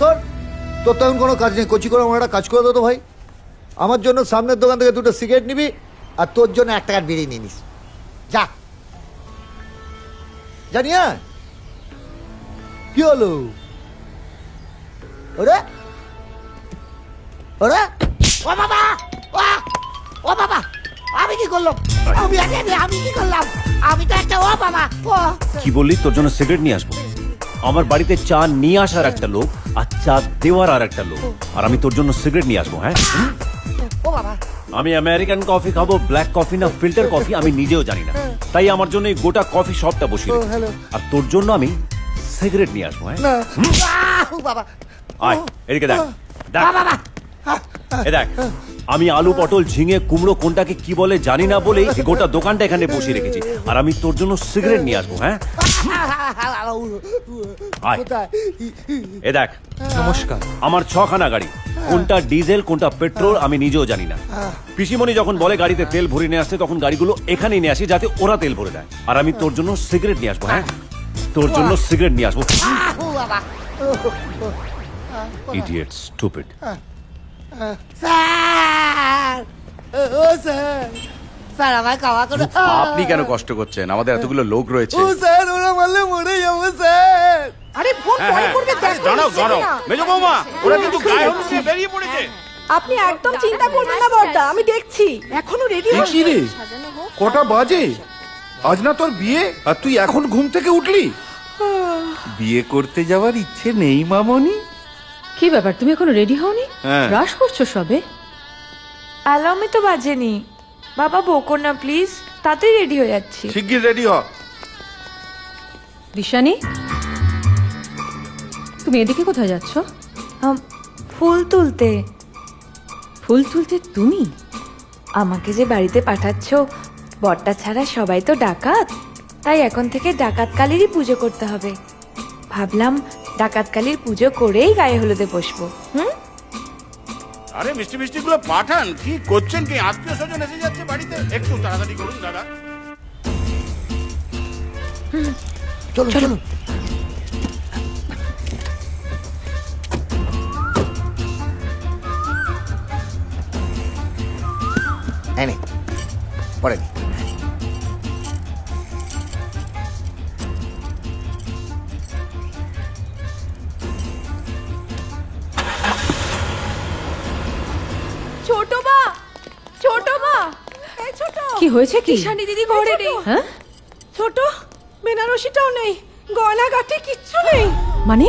শোন, তোর তো এখন কোনো কাজ নেই, কচি করে আমার একটা কাজ করে দো তো ভাই। আমার জন্য সামনের দোকান থেকে দুটো সিগারেট নিবি, আর তোর জন্য 1 টাকার বিড়ি নিয়ে নিস। যা জানিয়া কি হলো? ওরে ওরে ও বাবা, ও বাবা, আমি কি করলাম? আমি কি করলাম? আমি তো একটা ও বাবা। কি বললি? তোর জন্য সিগারেট নিয়ে আসবো? আমার বাড়িতে চা নিয়ে আসার একটা লোক, আর চা দেওয়ার আর একটা লোক, আর আমি তোর জন্য সিগারেট নিয়ে আসবো? হ্যাঁ, ও বাবা, আমি আমেরিকান কফি খাবো, ব্ল্যাক কফি না ফিল্টার কফি আমি নিজেও জানি না, তাই আমার জন্য এই গোটা কফি শপটা বসিয়ে রেখেছি। হ্যালো। আর তোর জন্য আমি সিগারেট নিয়ে আসবো। হ্যাঁ, না ও বাবা, আয় এদিকে দেখ, দেখ বাবা, এ দেখ, আমি আলু পটল ঝিঙে কুমড়ো কোনটাকে কি বলে জানি না বলেই এই গোটা দোকানটা এখানে বসিয়ে রেখেছি, আর আমি তোর জন্য সিগারেট নিয়ে আসবো। হ্যাঁ, আয় কোথায়? এ দেখ, নমস্কার। আমার 6খানা গাড়ি, কোনটা ডিজেল কোনটা পেট্রোল আমি নিজেও জানি না। পিসিমণি যখন বলে গাড়িতে তেল ভরে নিয়ে আসতে, তখন গাড়িগুলো এখানেই নিয়ে আসি যাতে ওরা তেল ভরে দেয়, আর আমি তোর জন্য সিগারেট নিয়ে আসবো। হ্যাঁ, তোর জন্য সিগারেট নিয়ে আসবো। ও বাবা, ইডিয়েট, স্টুপিড। স্যার, ও স্যার, স্যার আমায় ক্ষমা করে। আপনি কেন কষ্ট করছেন? আমাদের এতগুলো লোক রয়েছে। ও স্যার, ওরা মারলে মরে যাবো স্যার। আরে ফোন পরে করবে, দেখো দাঁড়াও হচ্ছে দাঁড়াও, কিনা। মেজো বৌমা, ওরা কিন্তু গায়ে হলুদ নিয়ে বেরিয়ে পড়েছে। আপনি একদম চিন্তা করবেন না বড়দা, আমি দেখছি এখনো রেডি এ কি রে? কটা বাজে? আজ না তোর বিয়ে, আর তুই এখন ঘুম থেকে উঠলি? বিয়ে করতে যাওয়ার ইচ্ছে নেই মামনি? কি ব্যাপার, তুমি এখনো রেডি হওনি? হ্যাঁ। ব্রাশ করছো সবে? অ্যালার্মে তো বাজেনি। বাবা বকো না প্লিজ, তাড়াতাড়ি রেডি হয়ে যাচ্ছি। শিগগির রেডি হ। দিশানি, তুমি এদিকে কোথায় যাচ্ছ? ফুল তুলতে। ফুল তুলতে তুমি? আমাকে যে বাড়িতে পাঠাচ্ছ, বরটা ছাড়া সবাই তো ডাকাত, তাই এখন থেকে ডাকাত কালীরই পুজো করতে হবে। ভাবলাম ডাকাত কালীর পুজো করেই গায়ে হলুদে বসবো। আরে মিষ্টি মিষ্টি গুলো পাঠান, কি করছেন? কি আত্মীয় স্বজন এসে যাচ্ছে বাড়িতে, একটু তাড়াতাড়ি করুন দাদা। চলো চলো। এনে পরে নি। ছোট মা, ছোট মা, এই ছোট, কি হয়েছে? কি ঈশানী দিদি ঘরে নেই। হ্যাঁ, ছোট, বেনারসিটাও নেই, গয়না গাঠি কিচ্ছু নেই। মানে